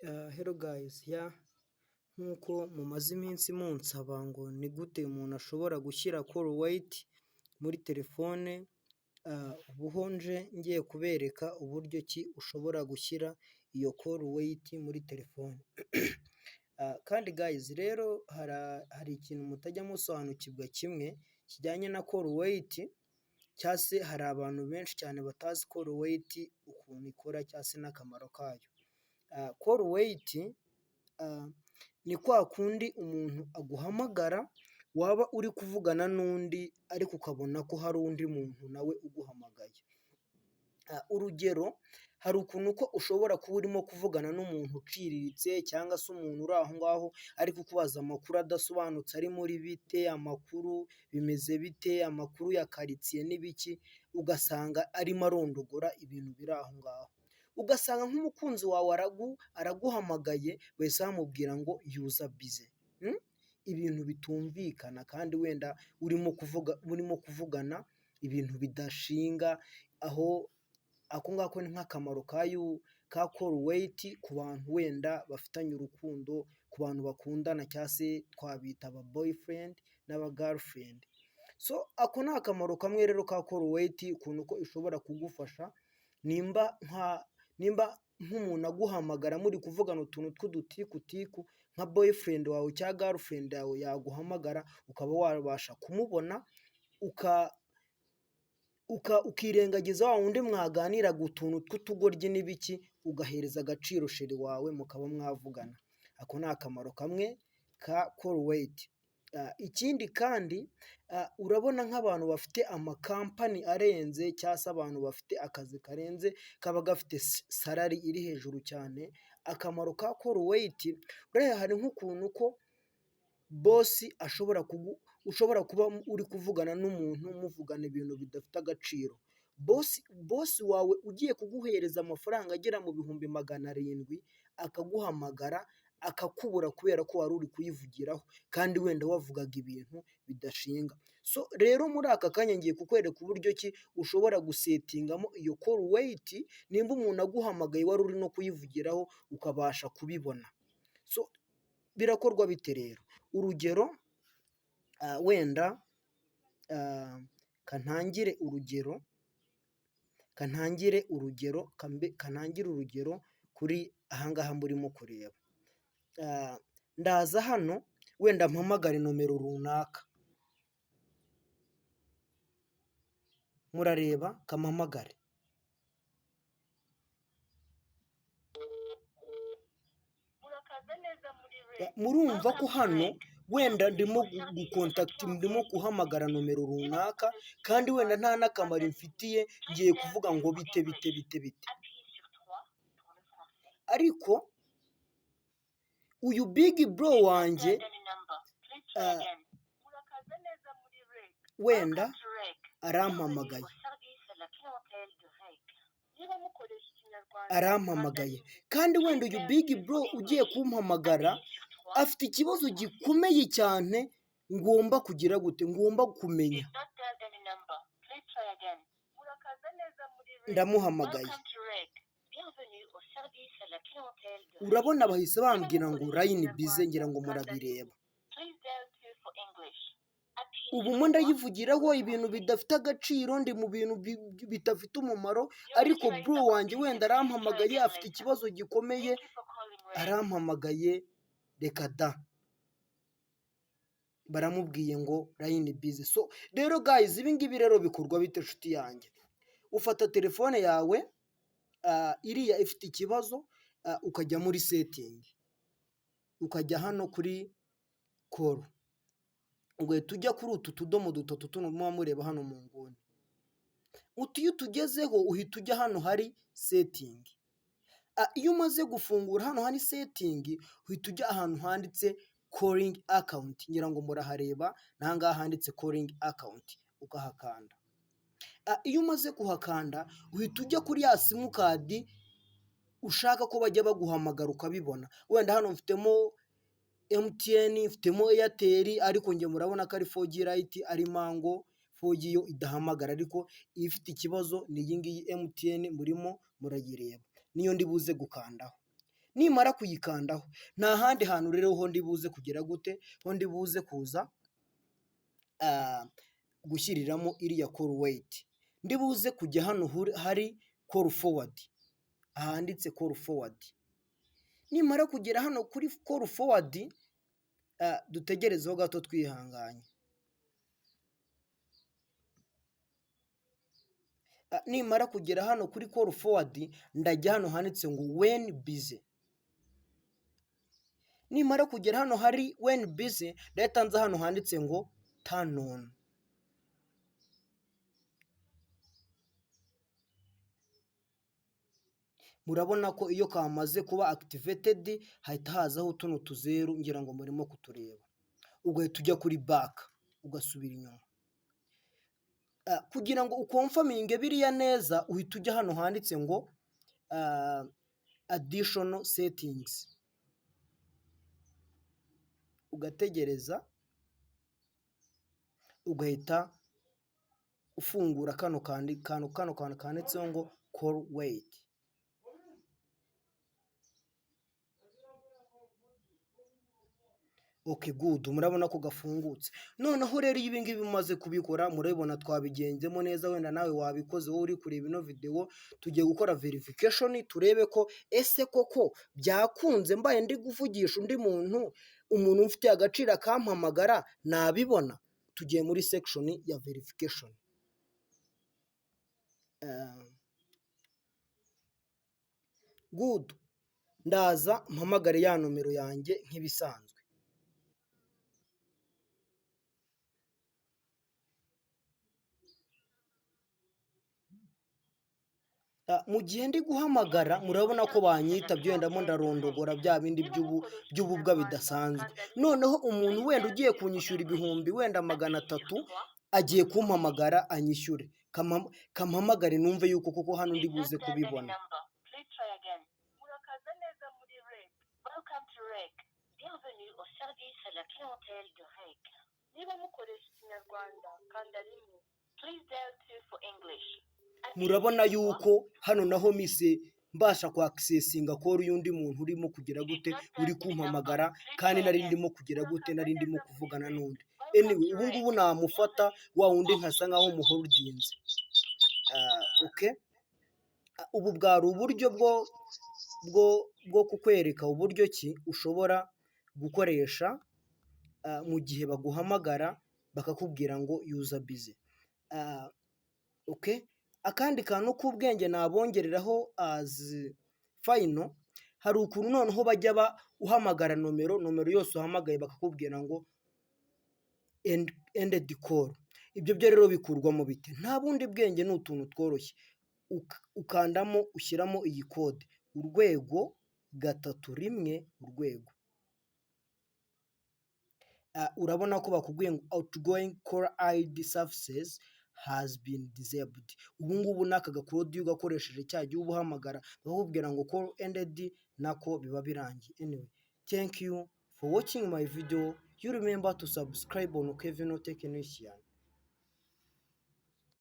Hello guys, nk'uko mumaze iminsi munsaba ngo ni gute umuntu ashobora gushyira call weight muri telefone, ubu nje ngiye kubereka uburyo ki ushobora gushyira iyo call weight muri telefone. Kandi guys rero hari ikintu mutajya musobanukirwa kimwe kijyanye na call weight, cyangwa se hari abantu benshi cyane batazi call weight ukuntu ikora cyangwa se n'akamaro kayo. Call weight ni kwa kundi umuntu aguhamagara waba uri kuvugana n'undi ariko ukabona ko hari undi muntu nawe uguhamagaye. Urugero, hari ukuntu ko ushobora kuba urimo kuvugana n'umuntu uciriritse cyangwa se umuntu uri aho ngaho ari kukubaza amakuru adasobanutse ari muri bite, amakuru bimeze bite, amakuru ya karitsiye n'ibiki, ugasanga arimo arondogora ibintu biri aho ngaho. Ugasanga nk'umukunzi wawe araguhamagaye wese wamubwira ngo yuza bize, ibintu bitumvikana kandi wenda urimo kuvugana ibintu bidashinga. Ako ngako ni nk'akamaro ka call weight ku bantu wenda bafitanye urukundo, ku bantu bakundana cyangwa se twabita aba boyfriend n'aba girlfriend. So ako ni akamaro kamwe rero ka call weight, ukuntu ko ishobora kugufasha nimba nk'umuntu aguhamagara muri kuvugana utuntu tw'udutikutiku, nka boyfriend wawe cyangwa girlfriend yawe yaguhamagara ukaba wabasha kumubona ukirengagiza wa wundi mwaganiraga utuntu tw'utugoryi n'ibiki, ugahereza agaciro sheri wawe mukaba mwavugana. Ako ni akamaro kamwe ka call weight. Ikindi kandi urabona nk'abantu bafite amakampani arenze cyangwa se abantu bafite akazi karenze kaba gafite salari iri hejuru cyane, akamaro ka call weight uraya hari nk'ukuntu ko bosi ushobora kuba uri kuvugana n'umuntu muvugana ibintu bidafite agaciro, bosi wawe ugiye kuguhereza amafaranga agera mu bihumbi 700 akaguhamagara akakubura kubera ko wari uri kuyivugiraho kandi wenda wavugaga ibintu bidashinga. So rero muri aka kanya ngiye kukwereka uburyo ki ushobora gusetingamo iyo call weight, nimba umuntu aguhamagaye wari uri no kuyivugiraho ukabasha kubibona. So birakorwa bite rero? Urugero, wenda kanangire urugero kuri ahangaha murimo kureba. Ndaza hano wenda mpamagare nomero runaka, murareba kampamagare. Murumva ko hano wenda ndimo guhamagara nomero runaka kandi wenda nta n'akamaro mfitiye, ngiye kuvuga ngo bite. Ariko uyu big bro wanjye wenda arampamagaye kandi wenda uyu big bro ugiye kumpamagara afite ikibazo gikomeye cyane ngomba kugira gute, ngomba kumenya. Ndamuhamagaye, urabona bahise bambwira ngo line bize, ngira ngo murabireba. Ubu mo ndayivugiraho ibintu bidafite agaciro, ndi mu bintu bidafite umumaro, ariko bro wanjye wenda arampamagaye afite ikibazo gikomeye, arampamagaye reka da, baramubwiye ngo line bize. So rero guys, ibi ngibi rero bikorwa bite nshuti yanjye? Ufata telefone yawe iriya ifite ikibazo, ukajya muri setting, ukajya hano kuri call, ugahita ujya kuri utu tudomo dutatu tuno muba mureba hano mu nguni. Iyo utugezeho uhita ujya hano hari setting. Iyo umaze gufungura hano hari setting, uhita ujya ahantu handitse calling account, ngira ngo murahareba n'ahangaha handitse calling account, ukahakanda. Iyo umaze kuhakanda uhita ujya kuri ya simukadi ushaka ko bajya baguhamagara ukabibona. Wenda hano mfitemo MTN, mfitemo Airtel, ariko njye murabona ko ari 4G Lite, ari Mango 4G yo idahamagara, ariko ifite ikibazo ni iyi ngiyi MTN murimo murayireba, niyo ndi buze gukandaho. nimara kuyikandaho nta handi hantu rero ho ndi buze kugera gute, ho ndi buze kuza gushyiriramo iriya call wait, ndi buze kujya hano hari call forward, ahanditse call forward. Nimara kugera hano kuri call forward, dutegerezeho gato twihanganye. Nimara kugera hano kuri call forward, ndajya hano handitse ngo when busy. Nimara kugera hano hari when busy, ndahita nza hano handitse ngo turn on. Murabona ko iyo kamaze kuba activated hahita hazaho tuno tuzeru, ngira ngo murimo kutureba. Ugahita ujya kuri back, ugasubira inyuma. Kugira ngo ukonfaminge biriya neza, uhita ujya hano handitse ngo additional settings, ugategereza, ugahita ufungura kano kantu kanditseho ngo call wait. Okay, good. Murabona ko gafungutse. Noneho rero iyo ibingibi bimaze kubikora, murabibona twabigenzemo neza, wenda nawe wabikoze wowe uri kureba ino video. Tugiye gukora verification, turebe ko ese koko byakunze mbaye ndi kuvugisha undi muntu, umuntu ufite agaciro akampamagara nabibona. Tugiye muri section ya verification. Good. Ndaza mpamagare ya nomero yanjye nk'ibisanzwe. Mu gihe ndi guhamagara, murabona ko banyitabye, wenda mo ndarondogora bya bindi by'ububwa bidasanzwe. Noneho umuntu wenda ugiye kunyishyura ibihumbi wenda 300 agiye kumpamagara anyishyure. Kampamagare numve yuko koko hano ndi buze kubibona. Niba mukoresha Ikinyarwanda kanda rimwe, please dial 2 for English. Murabona yuko hano naho mise mbasha ku accessinga call y'undi muntu urimo kugira gute, uri kumpamagara, kandi nari ndimo kugira gute, nari ndimo kuvugana n'undi. Anyway, ubu ngubu namufata wa wundi nkasa nkaho muholdinze. Okay, ubu bwari uburyo bwo kukwereka uburyo ki ushobora gukoresha mu gihe baguhamagara bakakubwira ngo user busy. Okay, akandi kantu k'ubwenge nabongereraho as final, hari ukuntu noneho bajya uhamagara nomero yose uhamagaye bakakubwira ngo ended call. Ibyo byo rero bikurwamo bite? Nta bundi bwenge, ni utuntu tworoshye. Ukandamo ushyiramo iyi code urwego 31 urwego. Urabona ko bakubwiye ngo outgoing call ID services has been disabled. Ubu ngubu naka gakode iyo ugakoresheje cya gihe ubuhamagara bakubwira ngo call ended, nako biba birangiye. Anyway, thank you for watching my video. You remember to subscribe on Kevin Technician.